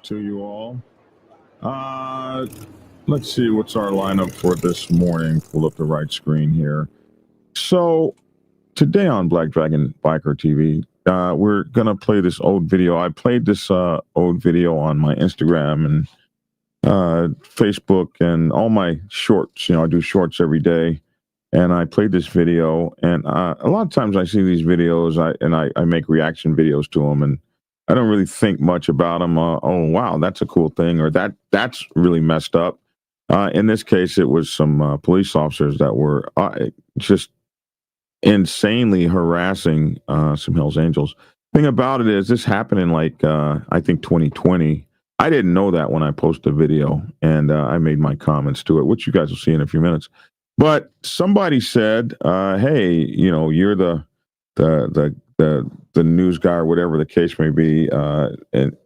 to you all. Let's see what's our lineup for this morning. Pull up the right screen here. So today on Black Dragon Biker TV, we're gonna play this old video. I played this old video on my Instagram and Facebook and all my shorts. You know, I do shorts every day, and I played this video. And a lot of times I see these videos, I make reaction videos to them, and I don't really think much about them. Oh wow, that's a cool thing, or that's really messed up. In this case, it was some police officers that were just insanely harassing some Hells Angels. Thing about it is, this happened in like I think 2020. I didn't know that when I posted the video, and I made my comments to it, which you guys will see in a few minutes. But somebody said, "Hey, you know, you're the news guy or whatever the case may be,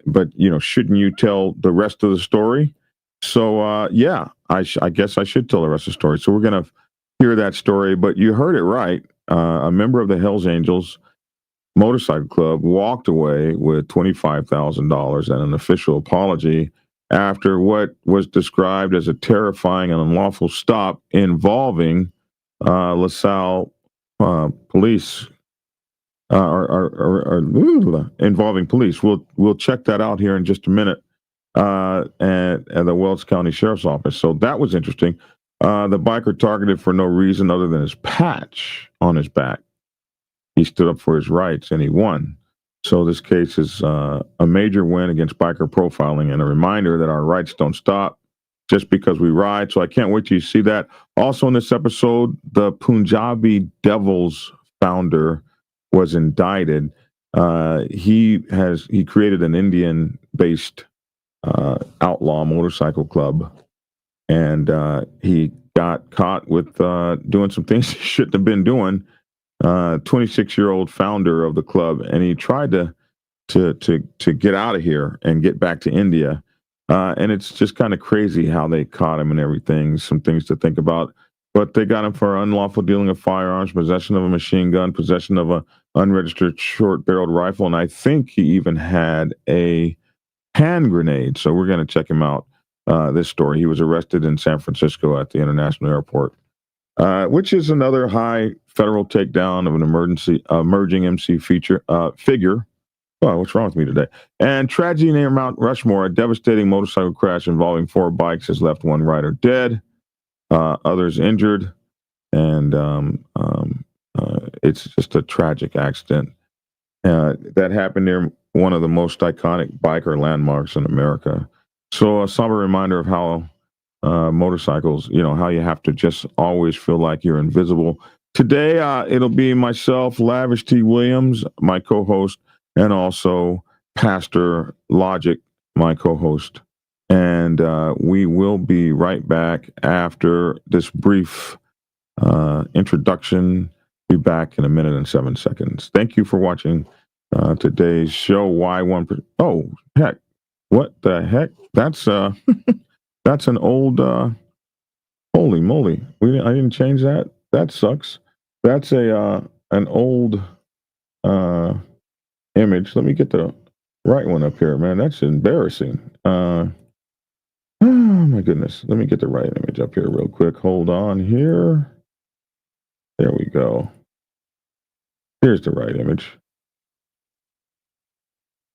but you know, shouldn't you tell the rest of the story?" So yeah, I guess I should tell the rest of the story. So we're gonna hear that story. But you heard it right. A member of the Hells Angels Motorcycle Club walked away with $25,000 and an official apology after what was described as a terrifying and unlawful stop involving LaSalle Police. Involving police. We'll check that out here in just a minute. At the Weld County Sheriff's Office. So that was interesting. The biker targeted for no reason other than his patch on his back. He stood up for his rights and he won. So this case is a major win against biker profiling and a reminder that our rights don't stop just because we ride. So I can't wait till you see that. Also in this episode, the Punjabi Devils founder was indicted. He created an Indian-based outlaw motorcycle club, and he got caught with doing some things he shouldn't have been doing. 26-year-old founder of the club, and he tried to get out of here and get back to India. And it's just kind of crazy how they caught him and everything. Some things to think about. But they got him for unlawful dealing of firearms, possession of a machine gun, possession of a unregistered short-barreled rifle, and I think he even had a hand grenade. So we're going to check him out. This story. He was arrested in San Francisco at the International Airport, which is another high federal takedown of an emerging MC figure. Oh, what's wrong with me today? And tragedy near Mount Rushmore, a devastating motorcycle crash involving 4 bikes has left 1 rider dead, others injured, and it's just a tragic accident that happened near one of the most iconic biker landmarks in America. So a somber reminder of how motorcycles, you know, how you have to just always feel like you're invisible. Today, it'll be myself, Lavish T. Williams, my co-host, and also Pastor Logic, my co-host. And we will be right back after this brief introduction. Be back in 1 minute and 7 seconds. Thank you for watching today's show. Oh, heck. What the heck? That's that's an old holy moly. I didn't change that. That sucks. That's an old image. Let me get the right one up here, man. That's embarrassing. Oh my goodness. Let me get the right image up here real quick. Hold on here. There we go. Here's the right image.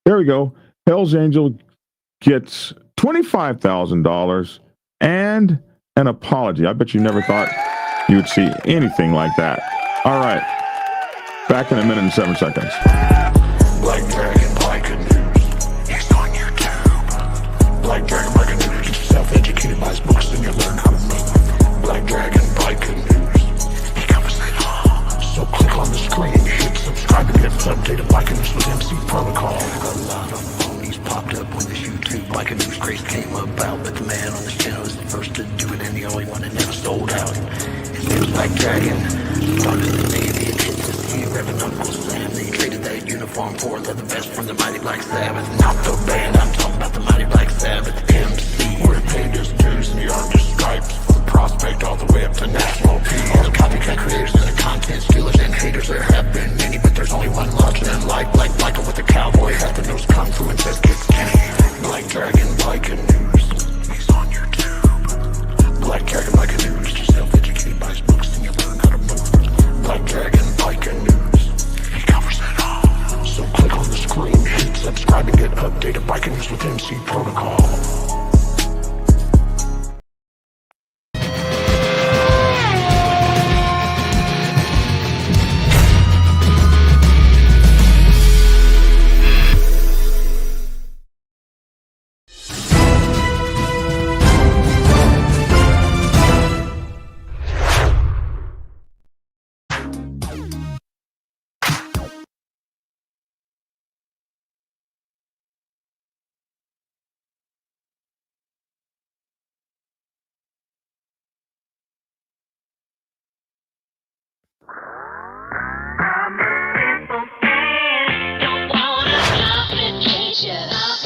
There we go. Hells Angel gets $25,000 and an apology. I bet you never thought you would see anything like that. All right. Back in 1 minute and 7 seconds. Black Dragon Biker News. He's on YouTube. Black Dragon Biker News. Get yourself educated by his books and you'll learn how to move. Black Dragon Biker News. He covers it all. So click on the screen, hit subscribe to get updated Biker News with MC Protocol. A lot of phonies popped up when this YouTube Biker News craze came about, but the man on this channel is the first to do it and the only one that never sold out. His name's Black Dragon. Started the Navy and hit the sea, revving Uncle Sam. They traded that uniform for the best from the Mighty Black Sabbath. Not the band, I'm talking about the Mighty Black Sabbath MC. We're paid his dues and he earned his stripes. From prospect all the way up to national peace. All the copycat creators and the content stealers and haters, there have been many, but there's only one larger than life. Like Michael with the cowboy hat, the nose kung fu and says kiss Kenny. Black Dragon. updated biking news with MC Protocol.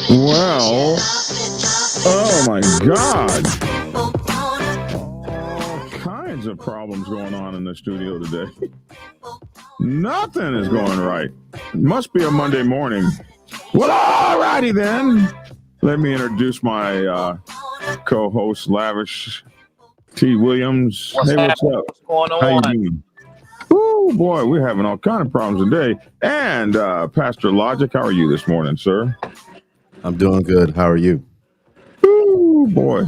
Well, oh my God. All kinds of problems going on in the studio today. Nothing is going right. It must be a Monday morning. Well, all righty then. Let me introduce my co-host, Lavish T. Williams. What's Hey, what's happening? up? What's going How you on? doing? Oh boy, we're having all kind of problems today. And Pastor Logic, how are you this morning, sir? I'm doing good. How are you? Oh boy,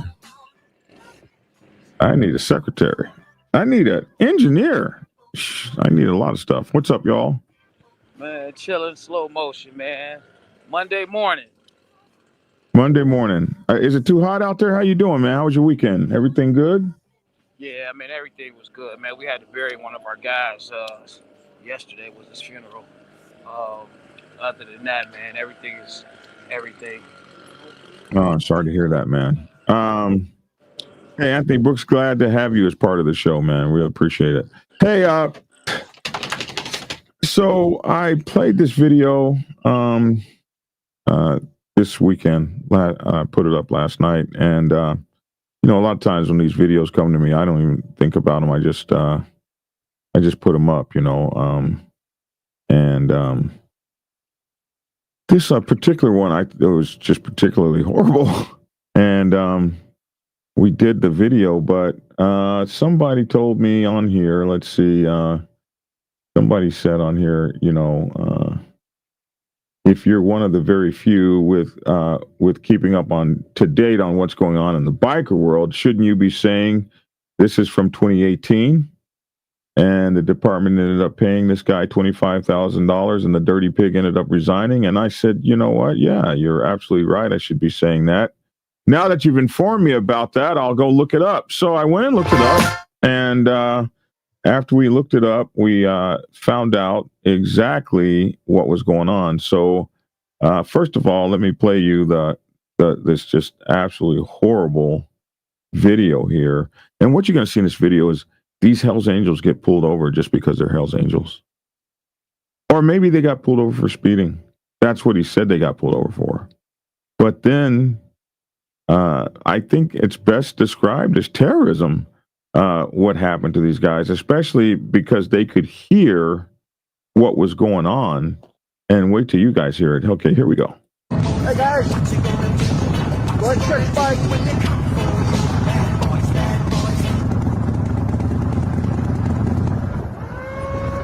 I need a secretary. I need an engineer. I need a lot of stuff. What's up, y'all? Man, chilling slow motion, man. Monday morning. Monday morning. Is it too hot out there? How you doing, man? How was your weekend? Everything good? Yeah, I mean, everything was good, man. We had to bury one of our guys. Yesterday was his funeral. Other than that, man, everything is everything. Oh, I'm sorry to hear that, man. Hey, Anthony Brooks, glad to have you as part of the show, man. We appreciate it. Hey, so I played this video this weekend. I put it up last night, and you know, a lot of times when these videos come to me, I don't even think about them. I just put them up, you know. This particular one, it was just particularly horrible, and we did the video, but somebody told me on here. Let's see. Somebody said on here, you know, if you're one of the very few with keeping up to date on what's going on in the biker world, shouldn't you be saying this is from 2018? And the department ended up paying this guy $25,000, and the dirty pig ended up resigning. And I said, you know what? Yeah, you're absolutely right. I should be saying that. Now that you've informed me about that, I'll go look it up. So I went and looked it up, and after we looked it up, we found out exactly what was going on. So first of all, let me play you this just absolutely horrible video here. And what you're going to see in this video is these Hells Angels get pulled over just because they're Hells Angels. Or maybe they got pulled over for speeding. That's what he said they got pulled over for. But then I think it's best described as terrorism, what happened to these guys, especially because they could hear what was going on. And wait till you guys hear it. Okay, here we go. Hey guys, go ahead and check your bike with me.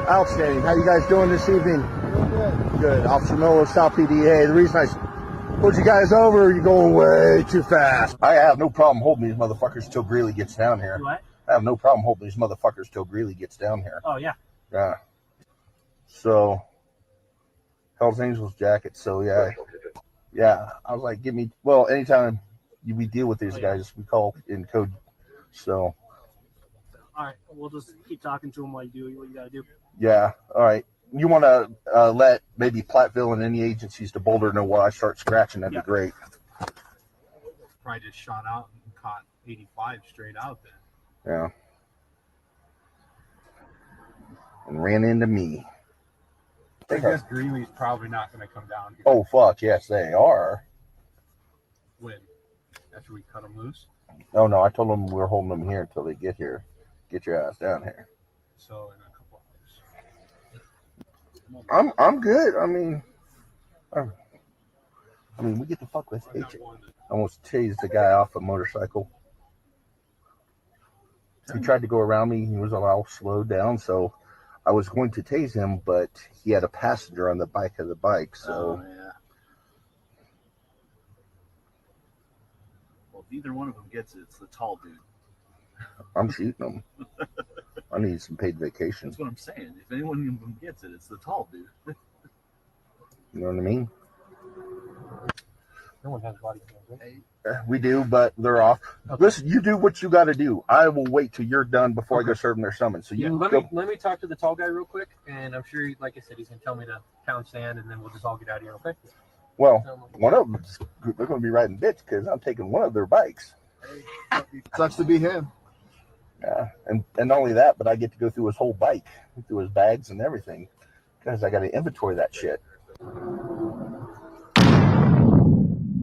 Outstanding. How you guys doing this evening? Good. Officer Miller, South PD. Hey, the reason I pulled you guys over, you're going way too fast. I have no problem holding these motherfuckers till Greeley gets down here. What? I have no problem holding these motherfuckers till Greeley gets down here. Oh, yeah. Yeah. So, Hells Angels jacket. So, yeah. Yeah. I was like, anytime we deal with these guys, we call in code. So. All right. We'll just keep talking to them while you do what you got to do. Yeah. All right. You want to let maybe Platteville and any agencies to Boulder know where I start scratching? That'd be great. Probably just shot out and caught 85 straight out there. Yeah. And ran into me. I guess Greeley's probably not going to come down here. Oh, fuck. Yes, they are. When? After we cut them loose? Oh, no. I told them we're holding them here until they get here. Get your ass down here. So, in a couple hours. I'm good. I mean, we get to fuck with it. I almost tased the guy off a motorcycle. He tried to go around me. He was all slowed down, so I was going to tase him, but he had a passenger on the bike of the bike. So, Neither one of them gets it. It's the tall dude. I'm shooting them. I need some paid vacation. That's what I'm saying. If anyone of them gets it, it's the tall dude. You know what I mean? No one has body cams, right? We do, but they're off. Okay. Listen, you do what you got to do. I will wait till you're done before I go serve them their summons. So you let me talk to the tall guy real quick, and I'm sure, like I said, he's gonna tell me to pound sand, and then we'll just all get out of here. Okay? Well, one of them, they're going to be riding bitch because I'm taking one of their bikes. Sucks to be him. Yeah, and not only that, but I get to go through his whole bike, through his bags and everything, because I got to inventory that shit.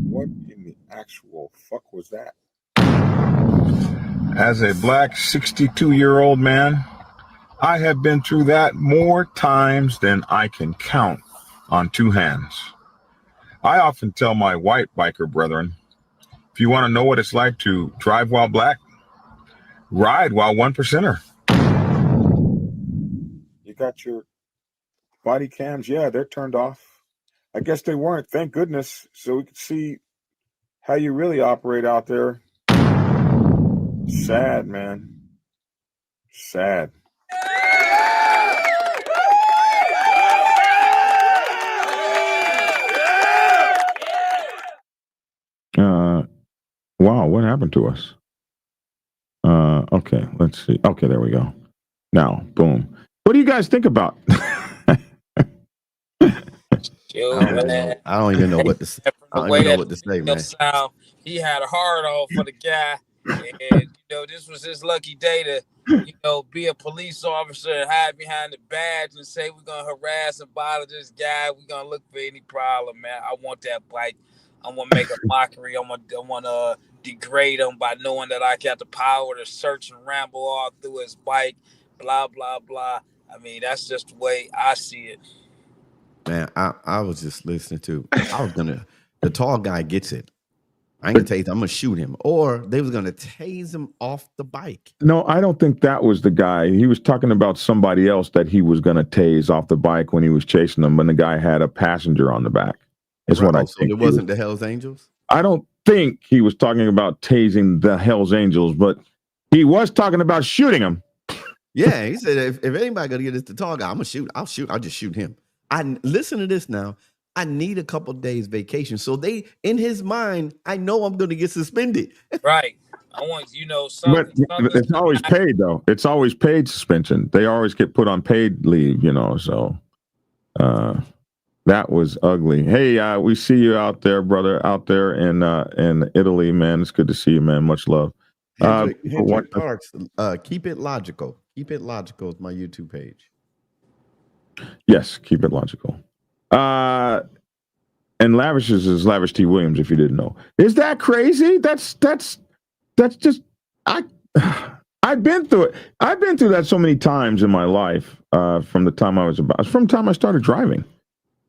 What in the actual fuck was that? As a black 62-year-old man, I have been through that more times than I can count on two hands. I often tell my white biker brethren, if you want to know what it's like to drive while black, ride while 1%er. You got your body cams? Yeah, they're turned off. I guess they weren't, thank goodness, so we could see how you really operate out there. Sad, man. Sad. Wow, what happened to us? Okay, let's see. Okay, there we go. Now, boom. What do you guys think about? I don't even know what to say. I don't even know what to say, man. Sound, he had a hard on for the guy, and this was his lucky day to, be a police officer and hide behind the badge and say we're gonna harass and bother this guy. We're gonna look for any problem, man. I want that bike. I want to make a mockery. I want to degrade him by knowing that I got the power to search and ramble all through his bike. Blah blah blah. I mean, that's just the way I see it. Man, I was just listening to. The tall guy gets it. I ain't gonna tase him. I'm gonna shoot him, or they was gonna tase him off the bike. No, I don't think that was the guy. He was talking about somebody else that he was gonna tase off the bike when he was chasing them. When the guy had a passenger on the back, is what I think. It wasn't the Hells Angels. I don't think he was talking about tasing the Hells Angels, but he was talking about shooting him. Yeah, he said if anybody gonna get this the tall guy, I'm gonna shoot. I'll just shoot him. Listen to this now. I need a couple days vacation. So in his mind, I know I'm going to get suspended. Right. I want, something. But it's always paid, though. It's always paid suspension. They always get put on paid leave, so that was ugly. Hey, we see you out there, brother, out there in Italy, man. It's good to see you, man. Much love. Hendrick Parks, Keep It Logical. Keep It Logical is my YouTube page. Yes, Keep It Logical. And Lavishes is Lavish T. Williams, if you didn't know. Is that crazy? That's just I've been through it. I've been through that so many times in my life, from the time I started driving.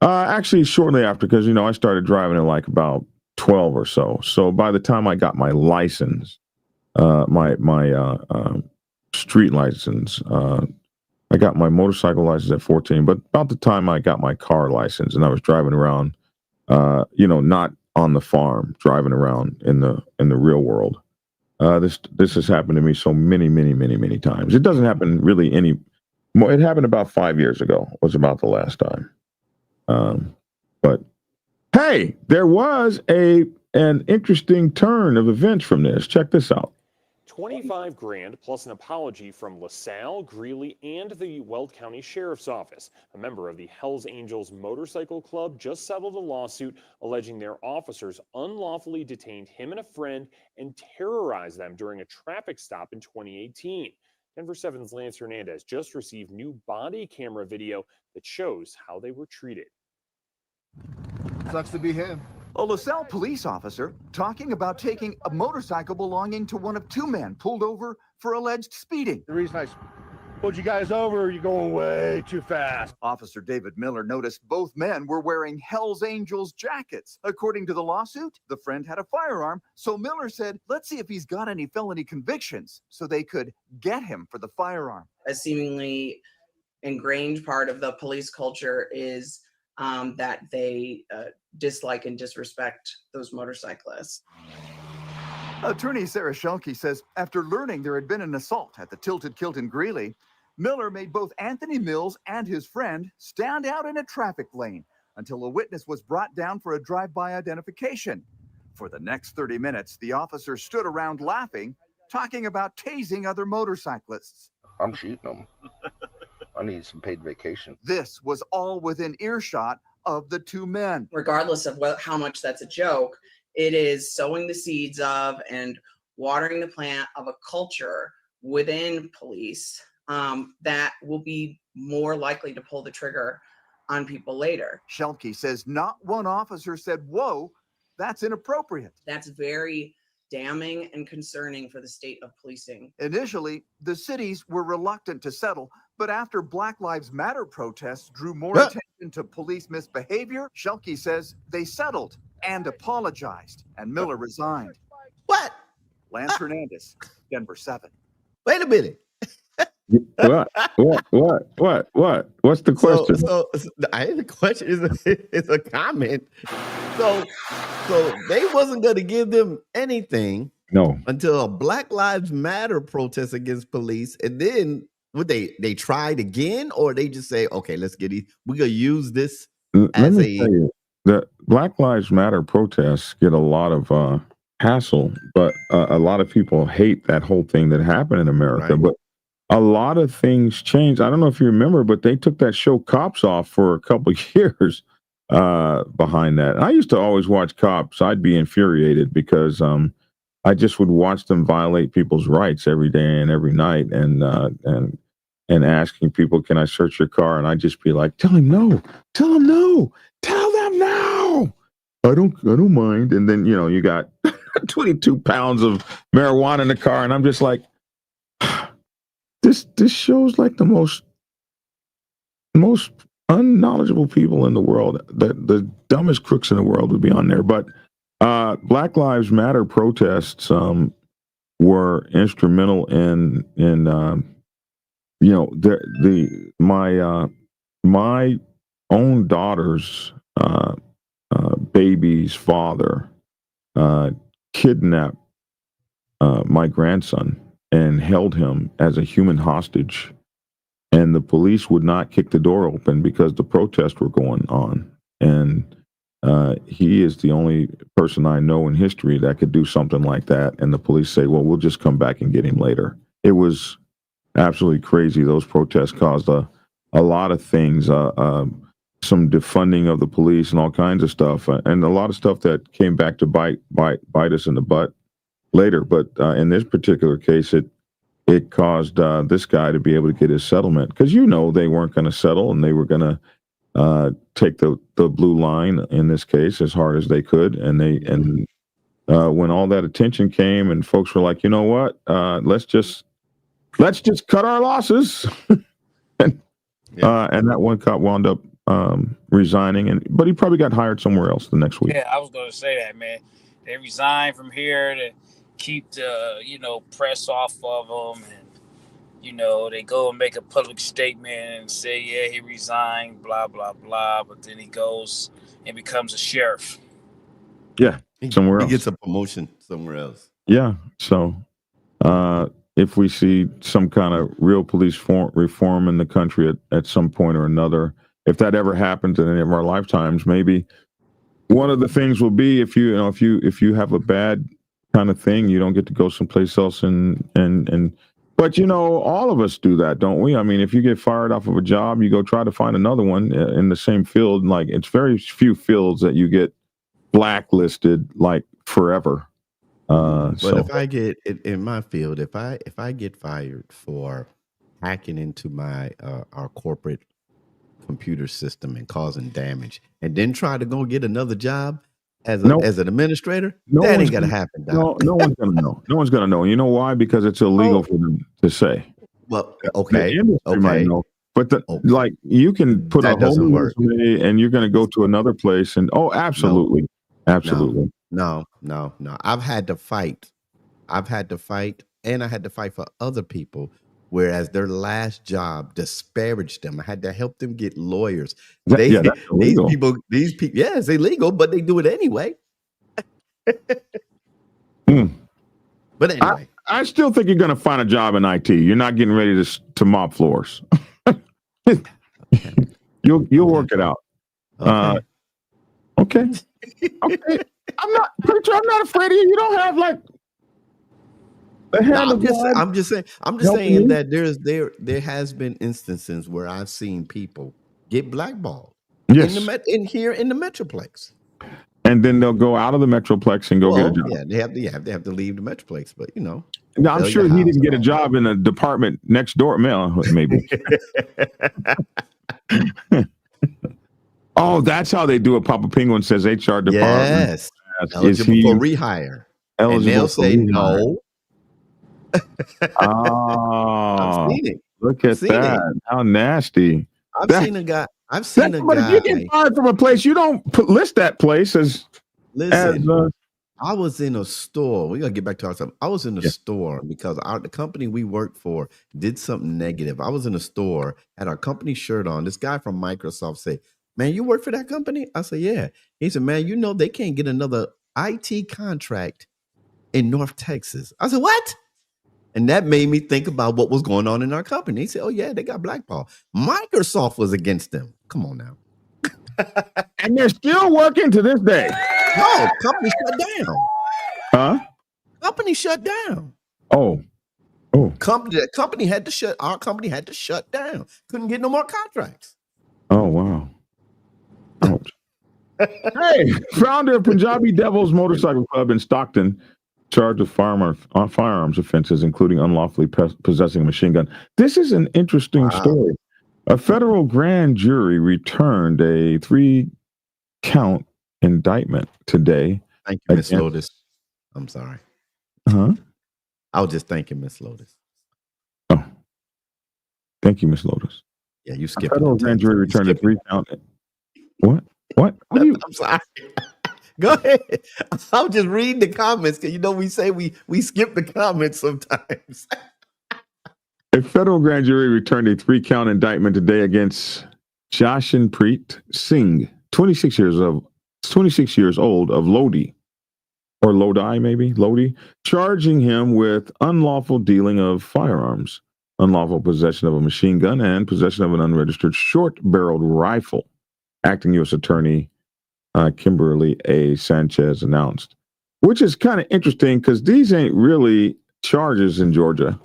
Actually shortly after, because I started driving at like about 12 or so. So by the time I got my license, my street license, I got my motorcycle license at 14, but about the time I got my car license and I was driving around, not on the farm, driving around in the real world. This has happened to me so many, many, many, many times. It doesn't happen really any more. It happened about 5 years ago, was about the last time. But hey, there was an interesting turn of events from this. Check this out. 25 grand plus an apology from LaSalle, Greeley, and the Weld County Sheriff's Office. A member of the Hells Angels Motorcycle Club just settled a lawsuit alleging their officers unlawfully detained him and a friend and terrorized them during a traffic stop in 2018. Denver 7's Lance Hernandez just received new body camera video that shows how they were treated. Sucks to be him. A LaSalle police officer talking about taking a motorcycle belonging to one of two men pulled over for alleged speeding. The reason I pulled you guys over, you're going way too fast. Officer David Miller noticed both men were wearing Hells Angels jackets. According to the lawsuit, the friend had a firearm, so Miller said, let's see if he's got any felony convictions so they could get him for the firearm. A seemingly ingrained part of the police culture is that they dislike and disrespect those motorcyclists. Attorney Sarah Shelkey says after learning there had been an assault at the Tilted Kilt in Greeley, Miller made both Anthony Mills and his friend stand out in a traffic lane until a witness was brought down for a drive-by identification. For the next 30 minutes, the officer stood around laughing, talking about tasing other motorcyclists. I'm shooting them. I need some paid vacation. This was all within earshot of the two men. Regardless of how much that's a joke, it is sowing the seeds of and watering the plant of a culture within police that will be more likely to pull the trigger on people later. Shelkey says not one officer said, "Whoa, that's inappropriate." That's very damning and concerning for the state of policing. Initially, the cities were reluctant to settle, but after Black Lives Matter protests drew more attention to police misbehavior, Shelkey says they settled and apologized, and Miller resigned. What? Lance Hernandez, Denver 7. Wait a minute. What? What's the question? The question is a comment. So they wasn't going to give them anything. No. Until a Black Lives Matter protest against police, and then would they tried again, or they just say, okay, let's get it. We're gonna use this Let me tell you, the Black Lives Matter protests get a lot of hassle, but a lot of people hate that whole thing that happened in America. Right. But a lot of things changed. I don't know if you remember, but they took that show Cops off for a couple of years behind that. And I used to always watch Cops. I'd be infuriated because I just would watch them violate people's rights every day and every night, and asking people, "Can I search your car?" And I'd just be like, "Tell him no, tell him no, tell them no. I don't mind." And then you got 22 pounds of marijuana in the car, and I'm just like, this shows like the most unknowledgeable people in the world. The dumbest crooks in the world would be on there, but. Black Lives Matter protests were instrumental in my own daughter's baby's father kidnapped my grandson and held him as a human hostage, and the police would not kick the door open because the protests were going on, and he is the only person I know in history that could do something like that. And the police say, well, we'll just come back and get him later. It was absolutely crazy. Those protests caused a lot of things, some defunding of the police and all kinds of stuff, and a lot of stuff that came back to bite us in the butt later. But in this particular case, it caused this guy to be able to get his settlement, because they weren't going to settle, and they were going to take the blue line in this case as hard as they could, and when all that attention came and folks were like, you know what, let's just cut our losses, and that one cop wound up resigning, but he probably got hired somewhere else the next week. Yeah, I was going to say that, man. They resigned from here to keep the press off of them, and they go and make a public statement and say, yeah, he resigned, blah, blah, blah. But then he goes and becomes a sheriff. Yeah, somewhere else. He gets a promotion somewhere else. Yeah. So if we see some kind of real police reform in the country at some point or another, if that ever happens in any of our lifetimes, maybe one of the things will be if you have a bad kind of thing, you don't get to go someplace else But all of us do that, don't we? I mean, if you get fired off of a job, you go try to find another one in the same field. Like, it's very few fields that you get blacklisted like forever. But if I get in my field, if I get fired for hacking into my our corporate computer system and causing damage, and then try to go get another job as an administrator, that ain't gonna happen. Doc. No one's gonna know. No one's gonna know. You know why? Because it's illegal for them to say. Well, okay, might know, but like you can put a whole new resume and you're gonna go to another place and absolutely. No. I've had to fight, and I had to fight for other people. Whereas their last job disparaged them. I had to help them get lawyers. These people, yeah, it's illegal, but they do it anyway. But anyway, I still think you're going to find a job in IT. You're not getting ready to mop floors. You'll work it out. Okay. Okay. I'm not afraid of you. You don't have like a hand of blood. I'm just saying that there has been instances where I've seen people get blackballed. Yes. in the Metroplex. And then they'll go out of the Metroplex and go get a job. Yeah, they have to leave the Metroplex, but you know. Now, I'm sure he didn't get a job in a department next door. Maybe. Oh, that's how they do it. Papa Penguin says HR department. Yes. Eligible for rehire. And they'll say no. Oh, I've seen it. Look at that. How nasty. I've seen a guy. But if you get fired from a place, you don't list that place as. Listen, I was in a store. We gotta get back to our stuff. I was in a store because the company we worked for did something negative. I was in a store, had our company shirt on. This guy from Microsoft said, "Man, you work for that company?" I said, "Yeah." He said, "Man, you know they can't get another IT contract in North Texas." I said, "What?" And that made me think about what was going on in our company. He said, "Oh yeah, they got blackballed. Microsoft was against them." Come on now. And they're still working to this day. No, company shut down. Huh? Company shut down. Oh. Company had to shut. Our company had to shut down. Couldn't get no more contracts. Oh wow. Ouch. Hey, founder of Punjabi Devils Motorcycle Club in Stockton, charged with firearms offenses, including unlawfully possessing a machine gun. This is an interesting story. A federal grand jury returned a 3-count indictment today. Thank you, Miss Lotus. I'm sorry. Huh? I was just thanking Miss Lotus. Oh, thank you, Miss Lotus. Yeah, you skipped. A federal grand jury returned a 3-count. What? I'm sorry. Go ahead. I'm just reading the comments because you know we say we skip the comments sometimes. A federal grand jury returned a 3-count indictment today against Jashanpreet Singh, 26 years old of Lodi, or Lodi maybe, Lodi, charging him with unlawful dealing of firearms, unlawful possession of a machine gun, and possession of an unregistered short-barreled rifle. Acting U.S. Attorney Kimberly A. Sanchez announced, which is kind of interesting because these ain't really charges in Georgia.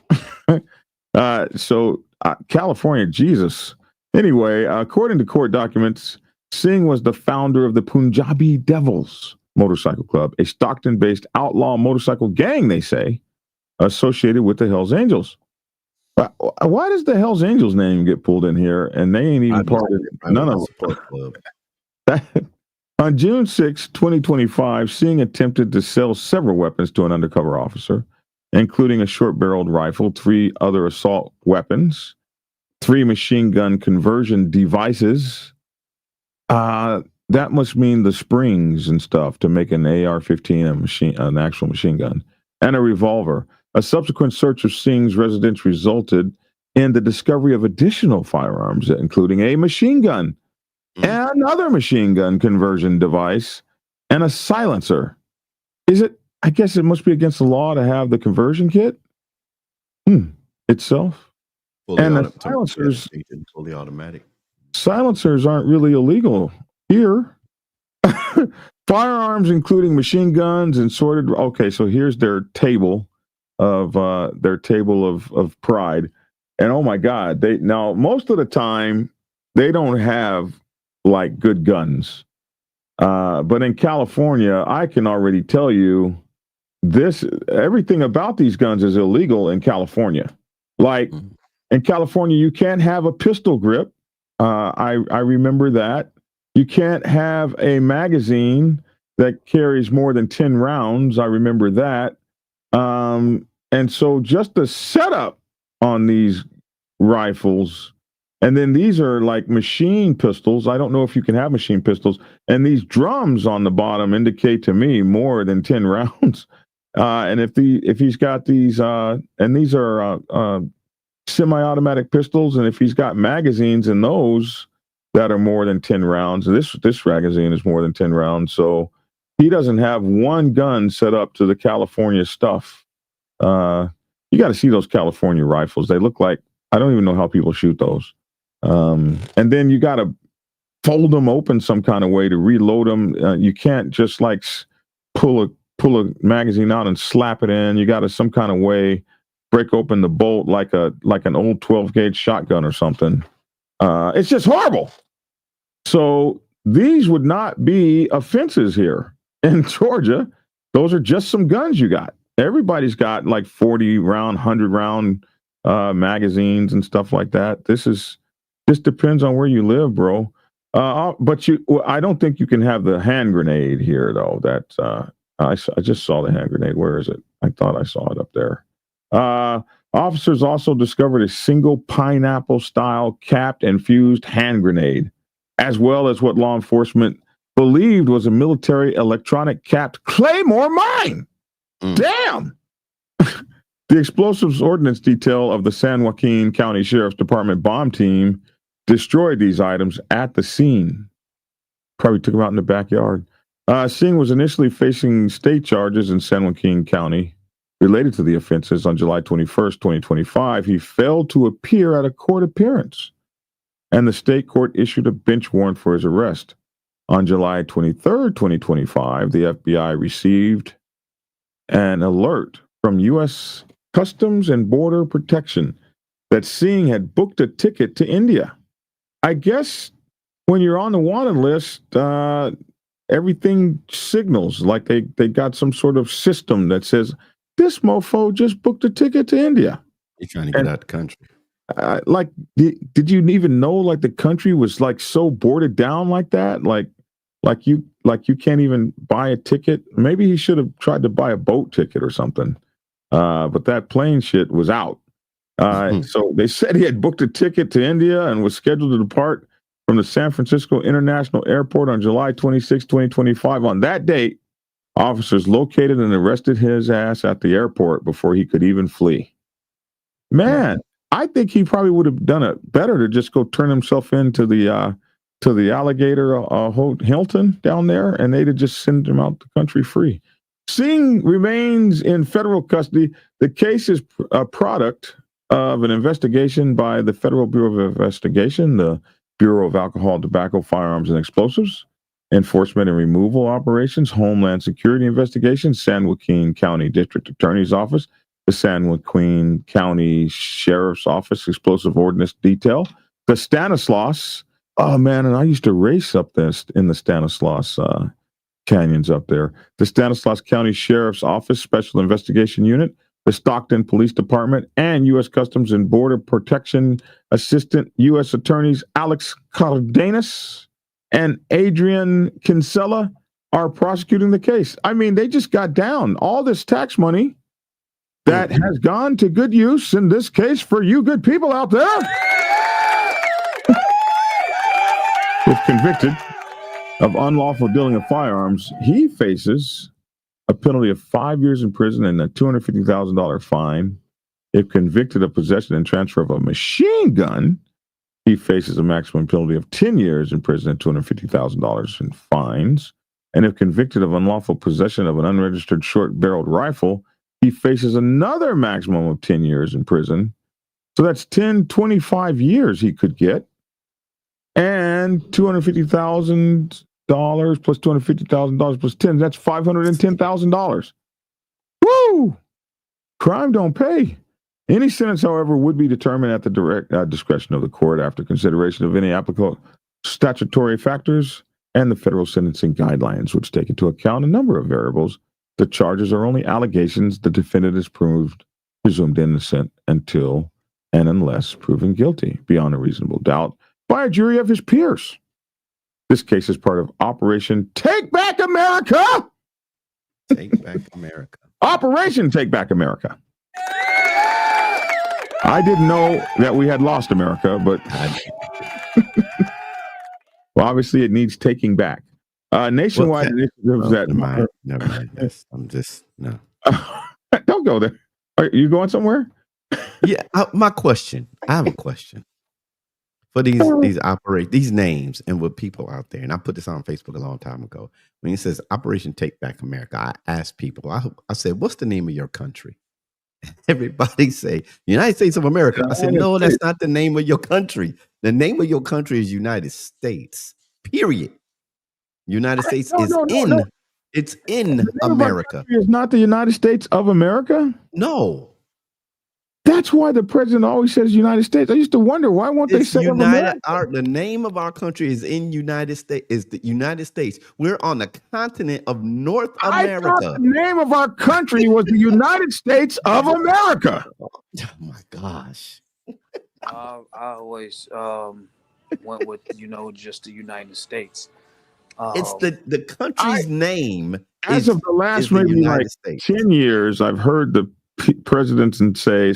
So California, Jesus. Anyway, according to court documents, Singh was the founder of the Punjabi Devils Motorcycle Club, a Stockton-based outlaw motorcycle gang, they say, associated with the Hells Angels. Why does the Hells Angels name get pulled in here and they ain't even part of it? None of them. On June 6, 2025, Singh attempted to sell several weapons to an undercover officer, including a short-barreled rifle, 3 other assault weapons, 3 machine gun conversion devices. That must mean the springs and stuff to make an AR-15, an actual machine gun, and a revolver. A subsequent search of Singh's residence resulted in the discovery of additional firearms, including a machine gun, and another machine gun conversion device, and a silencer. I guess it must be against the law to have the conversion kit itself. And the silencers, fully automatic. Silencers aren't really illegal here. Firearms, including machine guns and sorted. Okay, so here's their table of pride, and oh my God, most of the time they don't have like good guns, but in California, I can already tell you everything about these guns is illegal in California. Like in California, you can't have a pistol grip. I remember that. You can't have a magazine that carries more than 10 rounds. I remember that. And so just the setup on these rifles, and then these are like machine pistols. I don't know if you can have machine pistols. And these drums on the bottom indicate to me more than 10 rounds. And if he's got these, and these are semi-automatic pistols, and if he's got magazines in those that are more than 10 rounds, this magazine is more than 10 rounds, so he doesn't have one gun set up to the California stuff. You got to see those California rifles. They look like, I don't even know how people shoot those. And then you got to fold them open some kind of way to reload them. You can't just like pull a magazine out and slap it in. You got to some kind of way break open the bolt like an old 12 gauge shotgun or something. It's just horrible. So these would not be offenses here in Georgia. Those are just some guns you got. Everybody's got like 40 round, 100 round magazines and stuff like that. This depends on where you live, bro. But I don't think you can have the hand grenade here, though. That I just saw the hand grenade. Where is it? I thought I saw it up there. Officers also discovered a single pineapple-style capped and fused hand grenade, as well as what law enforcement believed was a military electronic capped Claymore mine. Damn! The explosives ordnance detail of the San Joaquin County Sheriff's Department bomb team destroyed these items at the scene. Probably took them out in the backyard. Singh was initially facing state charges in San Joaquin County related to the offenses. On July 21st, 2025, he failed to appear at a court appearance, and the state court issued a bench warrant for his arrest. On July 23rd, 2025, the FBI received an alert from U.S. Customs and Border Protection that Singh had booked a ticket to India. I guess when you're on the wanted list, everything signals like they got some sort of system that says, this mofo just booked a ticket to India. He's trying to get out the country. Did you even know like the country was like so boarded down like that? Like you can't even buy a ticket. Maybe he should have tried to buy a boat ticket or something. But that plane shit was out. So they said he had booked a ticket to India and was scheduled to depart from the San Francisco International Airport on July 26, 2025. On that date, officers located and arrested his ass at the airport before he could even flee. Man, I think he probably would have done it better to just go turn himself into the alligator Hilton down there, and they'd have just sent him out the country free. Singh remains in federal custody. The case is a product of an investigation by the Federal Bureau of Investigation, the Bureau of Alcohol, Tobacco, Firearms, and Explosives, Enforcement and Removal Operations, Homeland Security Investigation, San Joaquin County District Attorney's Office, the San Joaquin County Sheriff's Office, Explosive Ordnance Detail, the Stanislaus. Oh, man, and I used to race up this in the Stanislaus canyons up there. The Stanislaus County Sheriff's Office, Special Investigation Unit, the Stockton Police Department, and U.S. Customs and Border Protection Assistant U.S. Attorneys Alex Cardenas and Adrian Kinsella are prosecuting the case. I mean, they just got down all this tax money that has gone to good use in this case for you good people out there. If convicted of unlawful dealing of firearms, he faces a penalty of 5 years in prison and a $250,000 fine. If convicted of possession and transfer of a machine gun, he faces a maximum penalty of 10 years in prison and $250,000 in fines. And if convicted of unlawful possession of an unregistered short-barreled rifle, he faces another maximum of 10 years in prison. So that's 25 years he could get. And $250,000 plus $250,000 plus 10, that's $510,000. Woo! Crime don't pay. Any sentence, however, would be determined at the direct discretion of the court after consideration of any applicable statutory factors and the federal sentencing guidelines, which take into account a number of variables. The charges are only allegations. The defendant is presumed innocent until and unless proven guilty beyond a reasonable doubt by a jury of his peers. This case is part of Operation Take Back America. Take Back America. Operation Take Back America. I didn't know that we had lost America, but well, obviously it needs taking back. Nationwide initiatives that never mind. Yes, I'm just no. Don't go there. Are you going somewhere? Yeah, my question. I have a question for these names and with people out there. And I put this on Facebook a long time ago. When it says Operation Take Back America, I asked people. I said, "What's the name of your country?" Everybody say United States of America. I said, no, that's not the name of your country. The name of your country is United States. Period. United States is in. It's in America. It's not the United States of America? No. That's why the president always says United States. I used to wonder, why won't they say United? The name of our country is in United States. Is the United States. We're on the continent of North America. I thought the name of our country was the United States of America. Oh my gosh. I always went with just the United States. It's the country's name. As of the last maybe like 10 years, I've heard the presidents say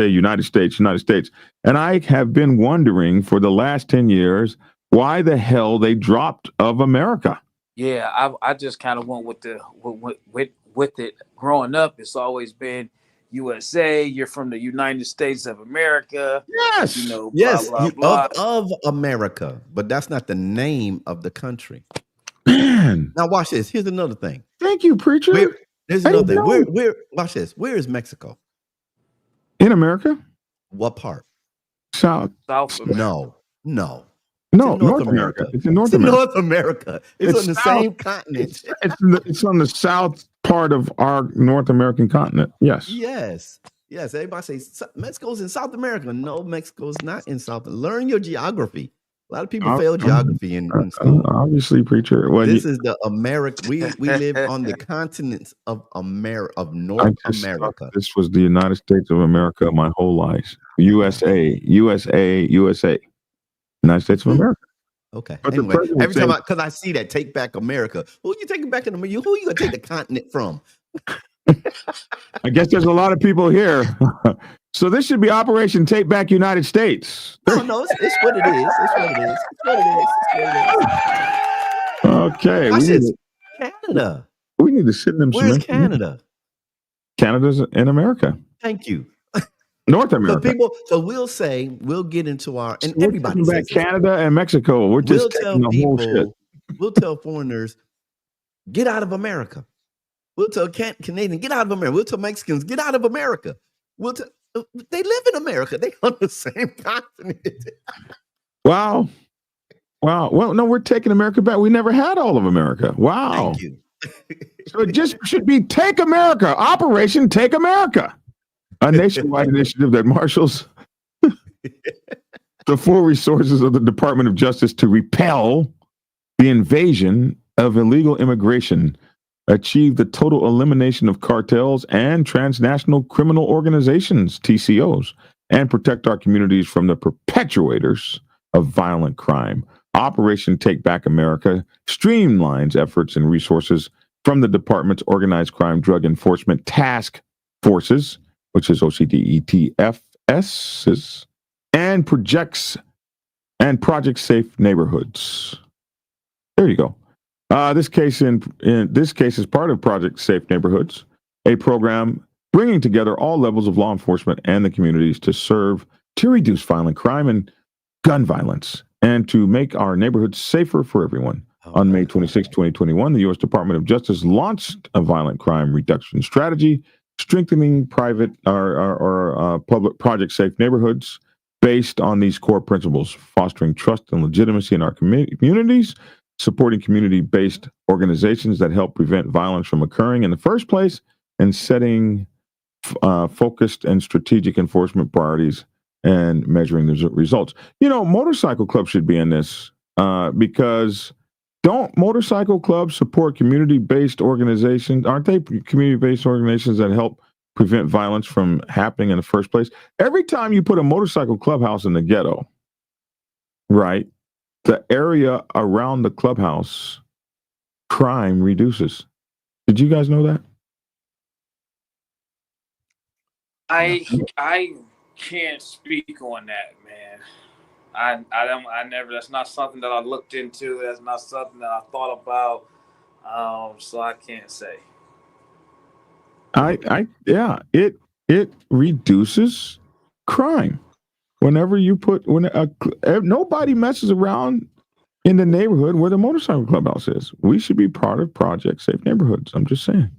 United States, and I have been wondering for the last 10 years why the hell they dropped of America. Yeah, I just kind of went with it. Growing up, it's always been USA. You're from the United States of America. Yes, yes, blah, blah, blah. Of America, but that's not the name of the country. Man, now watch this. Here's another thing. Thank you, preacher. There's another thing. Where? Watch this. Where is Mexico? In America? What part? South. No. North America. It's in North America. North America. It's on the same continent. It's on the south part of our North American continent. Yes. Yes. Everybody say Mexico's in South America. No, Mexico's not in South. Learn your geography. A lot of people fail geography in school. Obviously, preacher. Well, this is the America. We live on the continents of North America. This was the United States of America my whole life. USA. United States of America. Okay. But anyway, every time because I see that, take back America. Who are you taking back in America? Who are you going to take the continent from? I guess there's a lot of people here. So this should be Operation Take Back United States. No, it's what it is. It's what it is. Okay. Canada. We need to sit them. Where's Canada? Canada's in America. Thank you. North America. So we'll get into our, and everybody says Canada and Mexico. We're just taking the whole shit. We'll tell foreigners, get out of America. We'll tell Canadians, get out of America. We'll tell Mexicans, get out of America. They live in America. They on the same continent. Wow. Well, no, we're taking America back. We never had all of America. Wow. Thank you. So it just should be Take America. Operation Take America. A nationwide initiative that marshals the full resources of the Department of Justice to repel the invasion of illegal immigration, achieve the total elimination of cartels and transnational criminal organizations, TCOs, and protect our communities from the perpetuators of violent crime. Operation Take Back America streamlines efforts and resources from the department's organized crime drug enforcement task forces, which is OCDETFS, and Project Safe Neighborhoods. There you go. This case is part of Project Safe Neighborhoods, a program bringing together all levels of law enforcement and the communities to reduce violent crime and gun violence, and to make our neighborhoods safer for everyone. On May 26, 2021, the U.S. Department of Justice launched a violent crime reduction strategy, strengthening public Project Safe Neighborhoods based on these core principles: fostering trust and legitimacy in our communities, supporting community-based organizations that help prevent violence from occurring in the first place, and setting focused and strategic enforcement priorities and measuring the results. Motorcycle clubs should be in this because don't motorcycle clubs support community-based organizations? Aren't they community-based organizations that help prevent violence from happening in the first place? Every time you put a motorcycle clubhouse in the ghetto, right, the area around the clubhouse, crime reduces. Did you guys know that? I can't speak on that, man. I never. That's not something that I looked into. That's not something that I thought about. So I can't say. It reduces crime. Whenever you nobody messes around in the neighborhood where the motorcycle clubhouse is. We should be part of Project Safe Neighborhoods. I'm just saying.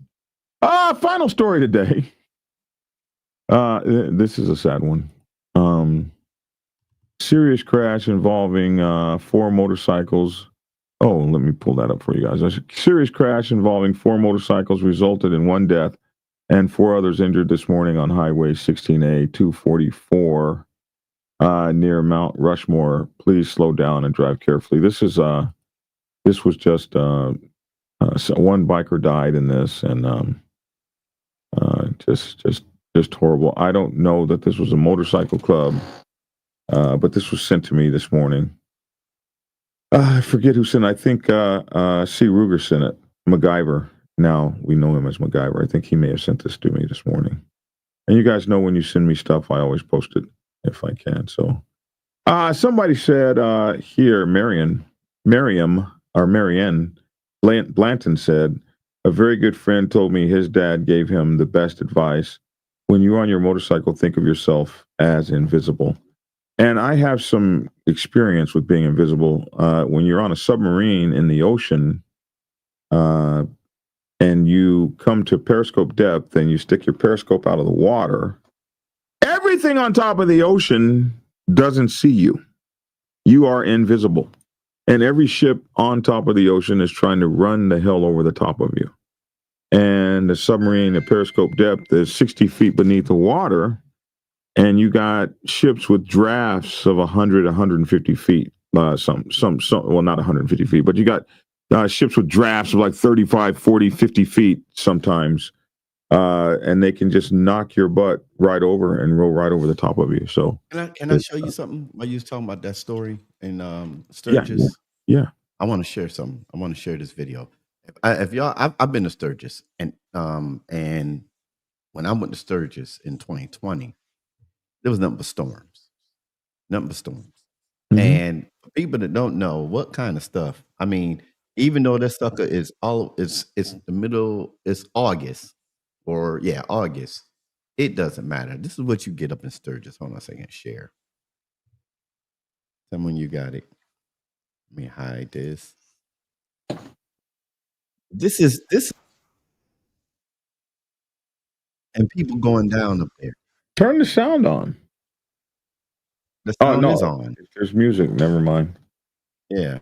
Final story today. This is a sad one. Serious crash involving 4 motorcycles. Oh, let me pull that up for you guys. A serious crash involving 4 motorcycles resulted in 1 death and 4 others injured this morning on Highway 16A 244 near Mount Rushmore. Please slow down and drive carefully. This was just so 1 biker died in this, and just horrible. I don't know that this was a motorcycle club, but this was sent to me this morning. I forget who sent it. I think C. Ruger sent it. MacGyver. Now we know him as MacGyver. I think he may have sent this to me this morning. And you guys know when you send me stuff, I always post it if I can. So somebody said here, Marianne Blanton said, a very good friend told me his dad gave him the best advice. When you're on your motorcycle, think of yourself as invisible. And I have some experience with being invisible. When you're on a submarine in the ocean, and you come to periscope depth and you stick your periscope out of the water, everything on top of the ocean doesn't see you. You are invisible. And every ship on top of the ocean is trying to run the hell over the top of you. And the submarine at periscope depth is 60 feet beneath the water. And you got ships with drafts of 100, 150 feet. Well, not 150 feet, but you got ships with drafts of like 35, 40, 50 feet sometimes. And they can just knock your butt right over and roll right over the top of you. So can I show you something while you was talking about that story in Sturgis? Yeah. I want to share something. I want to share this video. If y'all, I've been to Sturgis, and when I went to Sturgis in 2020, there was nothing but storms. Mm-hmm. And for people that don't know what kind of stuff, I mean, even though that sucker is it's the middle, it's August, August. It doesn't matter. This is what you get up in Sturgis. Hold on a second. Share. Tell me when you got it. Let me hide this. This, and people going down up there. Turn the sound on. The sound is on. There's music. Never mind. Yeah.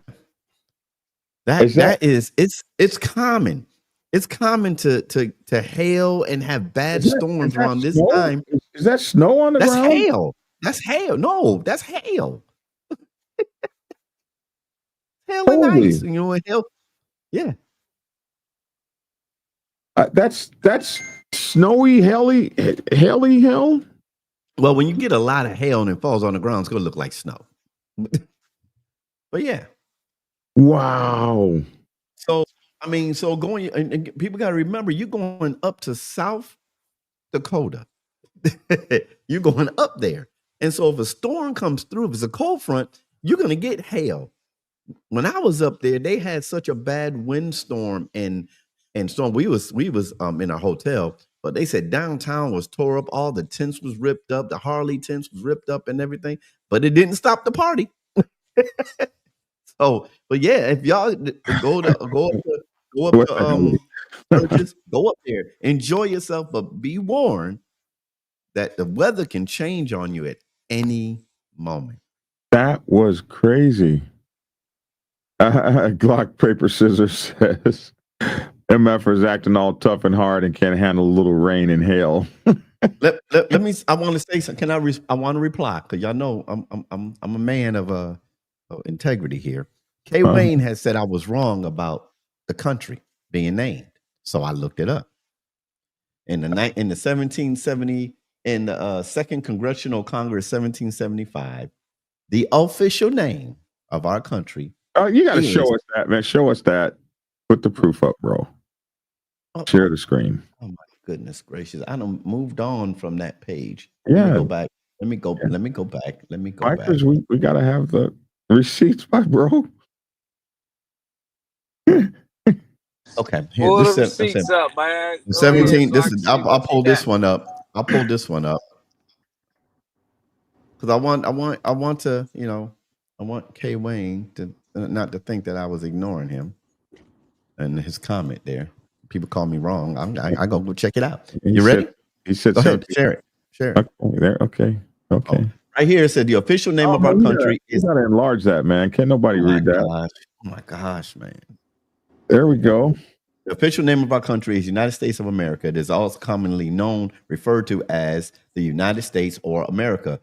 It's common. It's common to hail and have bad storms around this time. Is that snow on the ground? That's hail. That's hail. No, that's hail. Hail and ice. You know, hail. Yeah. That's snowy, haily hail. Well, when you get a lot of hail and it falls on the ground, it's gonna look like snow. But yeah. Wow. So I mean, going and people got to remember, you're going up to South Dakota. You're going up there, and so if a storm comes through, if it's a cold front, you're gonna get hail. When I was up there, they had such a bad windstorm and storm. We was in a hotel, but they said downtown was tore up. All the tents was ripped up. The Harley tents was ripped up and everything, but it didn't stop the party. So, but yeah, if y'all go up there, enjoy yourself, but be warned that the weather can change on you at any moment. That was crazy. Glock Paper Scissors says MF is acting all tough and hard and can't handle a little rain and hail. let me. I want to say something. I want to reply because y'all know I'm a man of integrity here. K. Wayne has said I was wrong about the country being named, so I looked it up. In the 1770, in the Second Congressional Congress, 1775, the official name of our country. You got to show us that, man. Show us that. Put the proof up, bro. Share the screen. Oh my goodness gracious! I done moved on from that page. Yeah. Let me go back. Let me go back. Bikers, we gotta have the receipts, my bro. Okay. Here, pull the receipts up, man. 17. I'll pull this one up. I'll pull this one up because I want to, I want K. Wayne to not to think that I was ignoring him and his comment there. People call me wrong. I go check it out. You ready? He said, go ahead, share it. Share. Okay, there. Okay. Okay. Oh, right here it said the official name of our country is. is. You gotta enlarge that, man. Can't nobody read that. Gosh. Oh my gosh, man. There we go. The official name of our country is United States of America. It is also commonly referred to as the United States or America.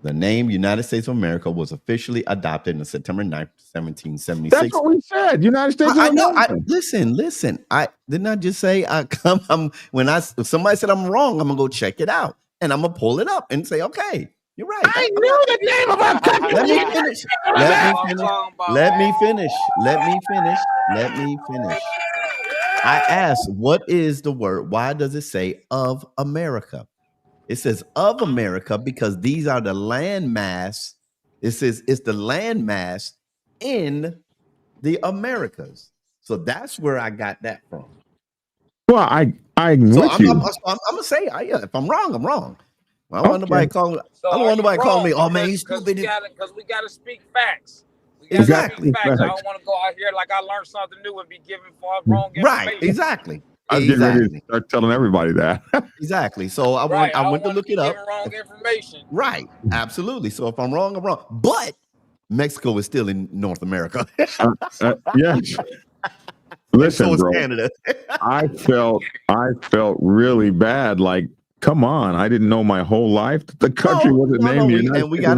The name United States of America was officially adopted on September 9th, 1776. That's what we said. United States of America. Listen. I did not just say if somebody said I'm wrong, I'm gonna go check it out and I'm gonna pull it up and say, okay, you're right. I knew the name of our country. Let me finish. Let me finish. I asked, what is the word? Why does it say of America? It says of America because these are the landmass. It says it's the landmass in the Americas. So that's where I got that from. Well, I'm with you. I'm gonna say if I'm wrong, I'm wrong. I don't want nobody calling. I don't want nobody calling me. Oh man, he's stupid. Because we gotta speak facts. Exactly. I don't want to go out here like I learned something new and be giving wrong information. Right. Exactly. I was getting ready to start telling everybody that. Exactly. So I went to look it up. Wrong information. Right. Absolutely. So if I'm wrong, I'm wrong. But Mexico is still in North America. Yes. Listen, so is bro. Canada. I felt really bad. Like, come on! I didn't know my whole life that the country wasn't named. And we got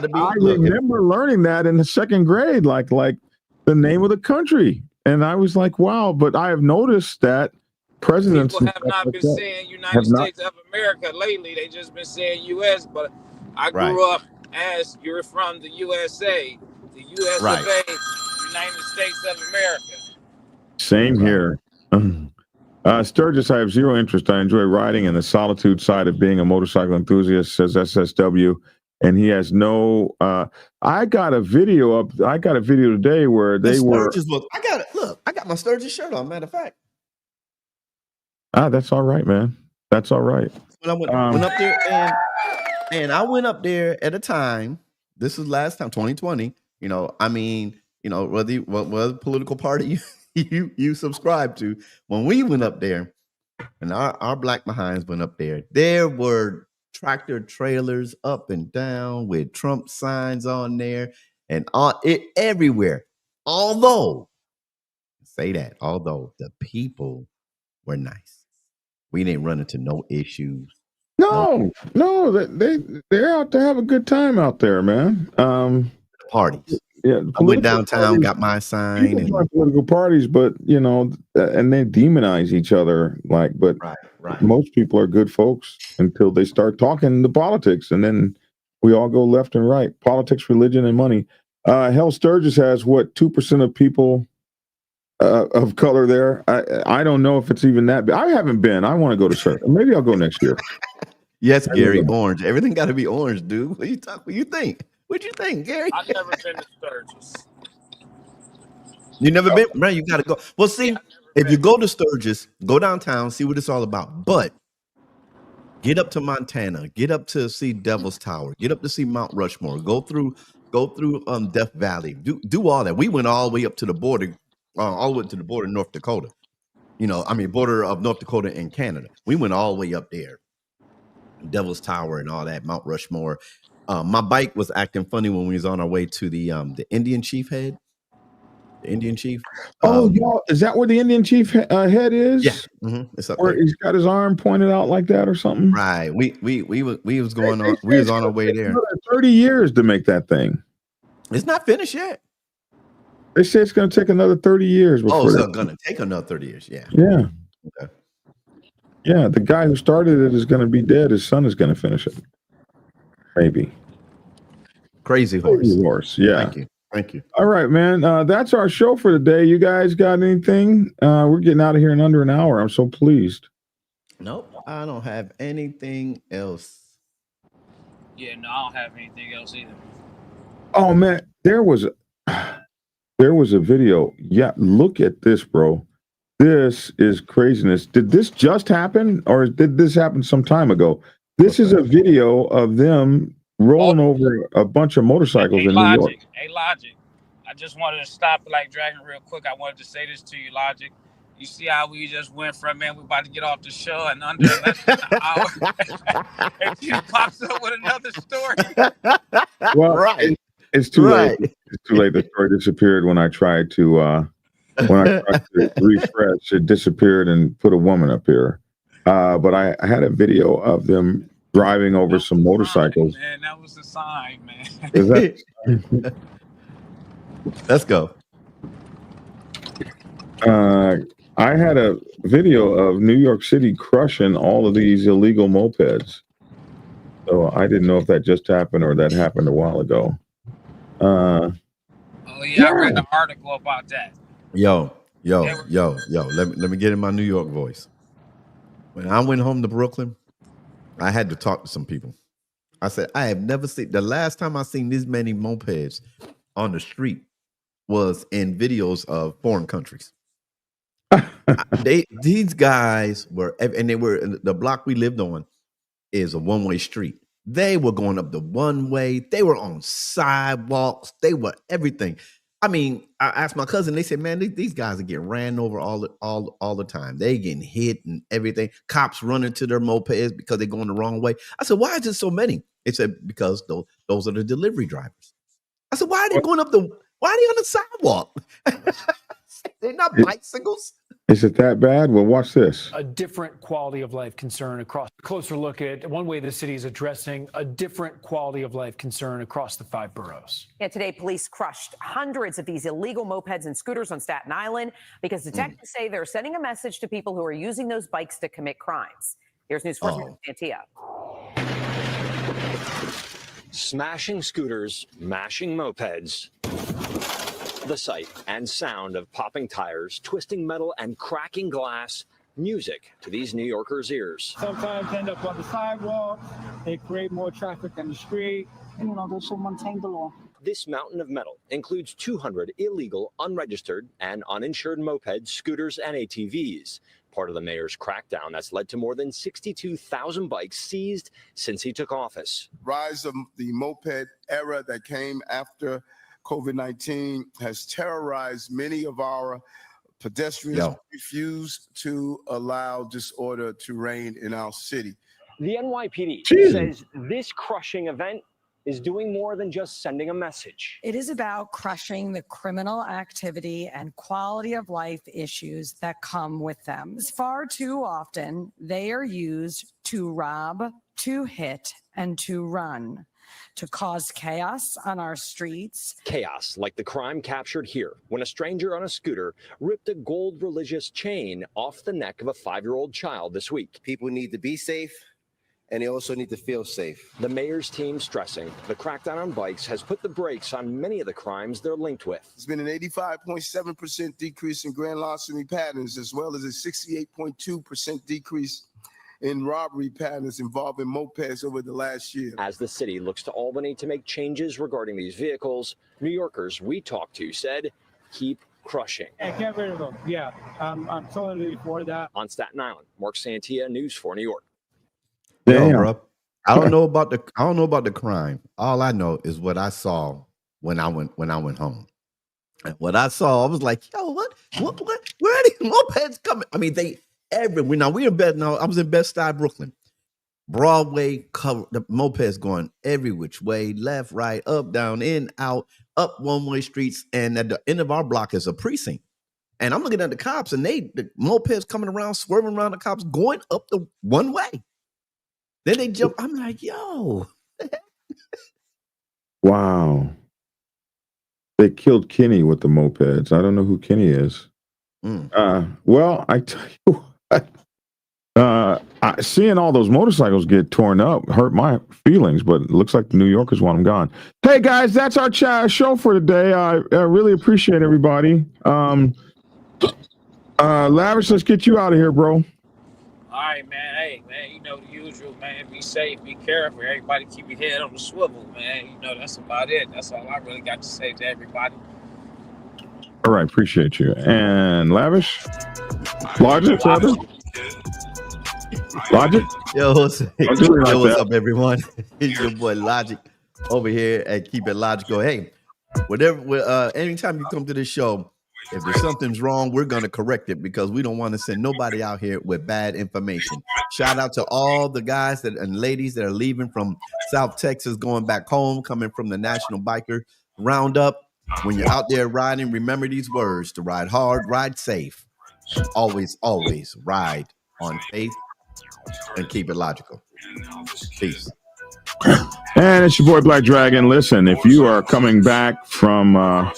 to be. I remember learning that in the second grade, like the name of the country, and I was like, wow. But I have noticed that presidents people have not been saying United States of America lately. They just been saying U.S. But I grew up as you're from the USA, the U.S. of A, United States of America. Same here. Sturgis, I have zero interest. I enjoy riding and the solitude side of being a motorcycle enthusiast, says SSW. And he has no. I got a video up. I got a video today where they were. I got it. Look, I got my Sturgis shirt on. Matter of fact. That's all right, man. That's all right. When I went up there and I went up there at a time. This was last time, 2020. Whether political party you subscribe to. When we went up there, and our black behinds went up there were tractor trailers up and down with Trump signs on there and everywhere. Although the people were nice. We didn't run into no issues. No, they're out to have a good time out there, man. Parties. Yeah, I went downtown, got my sign. And political parties, but and they demonize each other. But most people are good folks until they start talking the politics, and then we all go left and right. Politics, religion, and money. Hell, Sturgis has 2% of people of color there. I don't know if it's even that. I haven't been. I want to go to Sturgis. Maybe I'll go next year. Yes, Gary, orange. Everything got to be orange, dude. What you think? What'd you think, Gary? I've never been to Sturgis. You never been? Man, you got to go. Well, see, if you go to Sturgis, go downtown, see what it's all about. But get up to Montana, get up to see Devil's Tower, get up to see Mount Rushmore, go through Death Valley, do all that. We went all the way up to the border, all the way to the border of North Dakota. Border of North Dakota and Canada. We went all the way up there. Devil's Tower and all that, Mount Rushmore. My bike was acting funny when we was on our way to the Indian Chief head. The Indian Chief. Y'all, is that where the Indian Chief head is? Yeah, it's up where there. He's got his arm pointed out like that or something. Right. We was going on. We was on our way there. 30 years to make that thing. It's not finished yet. They say it's going to take another 30 years. It's going to take another 30 years. Yeah. Yeah. Okay. Yeah, the guy who started it is going to be dead. His son is going to finish it. Maybe. Crazy horse. Yeah. Thank you. All right, man. That's our show for today. You guys got anything? We're getting out of here in under an hour. I'm so pleased. Nope. I don't have anything else. Yeah, no, I don't have anything else either. Oh man, there was a video. Yeah, look at this, bro. This is craziness. Did this just happen, or did this happen some time ago? This is a video of them rolling over a bunch of motorcycles in New York. Hey, Logic. I just wanted to stop Black Dragon real quick. I wanted to say this to you, Logic. You see how we just went from, man, we about to get off the show and under less than an hour. And she pops up with another story. Well, Right. it's too Right. late. It's too late. The story disappeared when I tried to refresh. It disappeared and put a woman up here. But I had a video of them driving over some motorcycles. Man, that was the sign, man. Is that? Let's go. I had a video of New York City crushing all of these illegal mopeds. So I didn't know if that just happened or that happened a while ago. Oh yeah, I read an article about that. Yo. Let me get in my New York voice. When I went home to Brooklyn, I had to talk to some people. I said, I have never seen, the last time I seen this many mopeds on the street was in videos of foreign countries. These guys were, and they were, the block we lived on is a one-way street. They were going up the one way. They were on sidewalks. They were everything. I mean, I asked my cousin. They said, "Man, these guys are getting ran over all the time. They getting hit and everything. Cops running to their mopeds because they're going the wrong way." I said, "Why is there so many?" They said, "Because those are the delivery drivers." I said, "Why are they going up the? Why are they on the sidewalk? They're not bicycles." Is it that bad? Well, watch this. A different quality of life concern across. Closer look at one way the city is addressing a different quality of life concern across the 5 boroughs. Yeah, today police crushed hundreds of these illegal mopeds and scooters on Staten Island because detectives say they're sending a message to people who are using those bikes to commit crimes. Here's News 4's Santia. Smashing scooters, mashing mopeds. The sight and sound of popping tires, twisting metal, and cracking glass, music to these New Yorkers' ears. Sometimes end up on the sidewalk, they create more traffic on the street. They should maintain the law. This mountain of metal includes 200 illegal, unregistered, and uninsured mopeds, scooters, and ATVs. Part of the mayor's crackdown that's led to more than 62,000 bikes seized since he took office. Rise of the moped era that came after COVID-19 has terrorized many of our pedestrians. Refuse to allow disorder to reign in our city. The NYPD says this crushing event is doing more than just sending a message. It is about crushing the criminal activity and quality of life issues that come with them. Far too often, they are used to rob, to hit, and to run, to cause chaos on our streets. Chaos like the crime captured here when a stranger on a scooter ripped a gold religious chain off the neck of a 5-year-old child this week. People need to be safe, and they also need to feel safe. The mayor's team stressing the crackdown on bikes has put the brakes on many of the crimes they're linked with. There's been an 85.7% decrease in grand larceny patterns, as well as a 68.2% decrease in robbery patterns involving mopeds over the last year. As the city looks to Albany to make changes regarding these vehicles, New Yorkers we talked to said, keep crushing. Yeah, get rid of them. Yeah, I'm totally for that. On Staten Island, Mark Santia, News 4 New York. Yo, bro, I don't know about the crime. All I know is what I saw when I went home. And what I saw, I was like, yo, what? Where are these mopeds coming? I mean, everywhere. Now we in I was in Bed-Stuy, Brooklyn. Broadway cover, the mopeds going every which way, left, right, up, down, in, out, up one-way streets, and at the end of our block is a precinct. And I'm looking at the cops, and the mopeds coming around, swerving around the cops, going up the one way. Then they jump. I'm like, yo. Wow. They killed Kenny with the mopeds. I don't know who Kenny is. Well, I tell you what, seeing all those motorcycles get torn up hurt my feelings, but it looks like the New Yorkers want them gone. Hey, guys, that's our show for today. I really appreciate everybody. Lavish, let's get you out of here, bro. All right, man. Hey, man, you know the usual, man. Be safe, be careful. Everybody keep your head on the swivel, man. You know, that's about it. That's all I really got to say to everybody. All right, appreciate you. And Lavish? Logic, brother? Logic? Yo, what's up, everyone? It's your boy Logic over here at Keep It Logical. Hey, anytime you come to the show, If there's something's wrong, we're going to correct it because we don't want to send nobody out here with bad information. Shout out to all the guys and ladies that are leaving from South Texas, going back home, coming from the National Biker Roundup. When you're out there riding, remember these words: to ride hard, ride safe. Always, always ride on faith and keep it logical. Peace. And it's your boy Black Dragon. Listen, if you are coming back from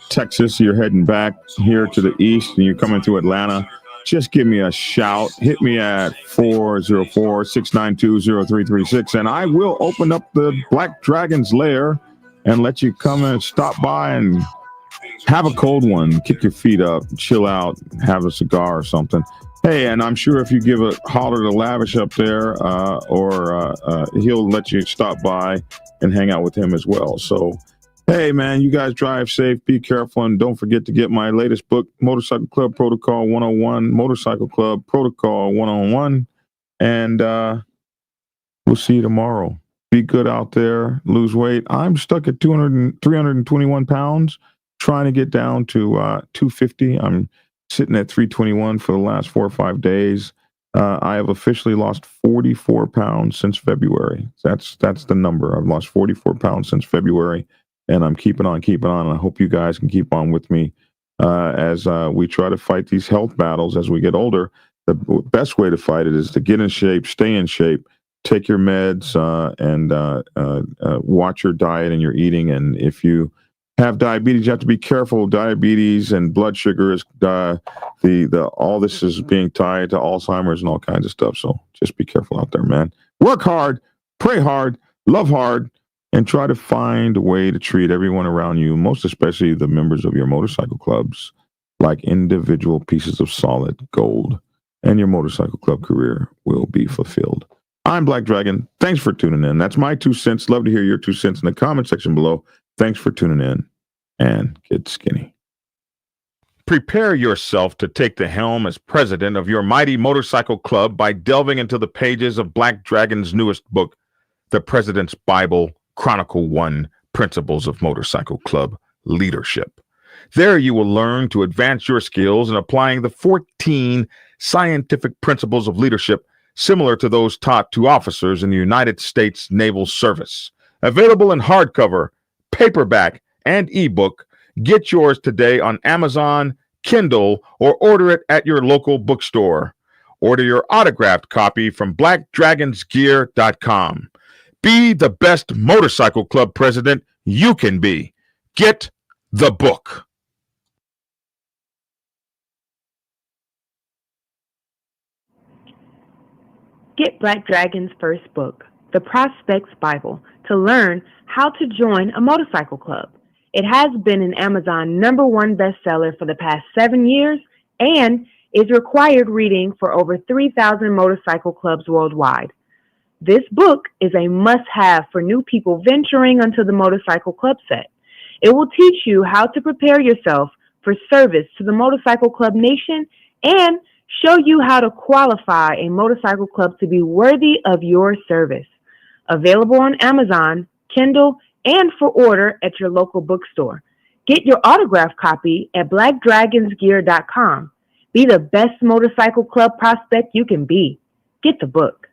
Texas, you're heading back here to the east and you're coming through Atlanta, just give me a shout. Hit me at 404-692-0336 and I will open up the Black Dragon's lair and let you come and stop by and have a cold one, kick your feet up, chill out, have a cigar or something. Hey, and I'm sure if you give a holler to Lavish up there, he'll let you stop by and hang out with him as well. So, hey, man, you guys drive safe, be careful, and don't forget to get my latest book, Motorcycle Club Protocol 101, Motorcycle Club Protocol 101, and we'll see you tomorrow. Be good out there, lose weight. I'm stuck at 321 pounds, trying to get down to 250. I'm sitting at 321 for the last 4 or 5 days. I have officially lost 44 pounds since February. That's the number. I've lost 44 pounds since February, and I'm keeping on. And I hope you guys can keep on with me as we try to fight these health battles as we get older. The best way to fight it is to get in shape, stay in shape, take your meds, and watch your diet and your eating. And if you have diabetes, you have to be careful. Diabetes and blood sugar is all this is being tied to Alzheimer's and all kinds of stuff. So just be careful out there, man. Work hard, pray hard, love hard, and try to find a way to treat everyone around you, most especially the members of your motorcycle clubs, like individual pieces of solid gold, and your motorcycle club career will be fulfilled. I'm Black Dragon. Thanks for tuning in. That's my 2 cents. Love to hear your 2 cents in the comment section below. Thanks for tuning in, and get skinny. Prepare yourself to take the helm as president of your mighty motorcycle club by delving into the pages of Black Dragon's newest book, The President's Bible, Chronicle 1, Principles of Motorcycle Club Leadership. There you will learn to advance your skills in applying the 14 scientific principles of leadership similar to those taught to officers in the United States Naval Service. Available in hardcover, paperback, and ebook. Get yours today on Amazon, Kindle, or order it at your local bookstore. Order your autographed copy from blackdragonsgear.com. Be the best motorcycle club president you can be. Get the book. Get Black Dragon's first book, The Prospect's Bible, to learn how to join a motorcycle club. It has been an Amazon #1 bestseller for the past 7 years and is required reading for over 3,000 motorcycle clubs worldwide. This book is a must-have for new people venturing onto the motorcycle club set. It will teach you how to prepare yourself for service to the motorcycle club nation and show you how to qualify a motorcycle club to be worthy of your service. Available on Amazon, Kindle, and for order at your local bookstore. Get your autographed copy at blackdragonsgear.com. Be the best motorcycle club prospect you can be. Get the book.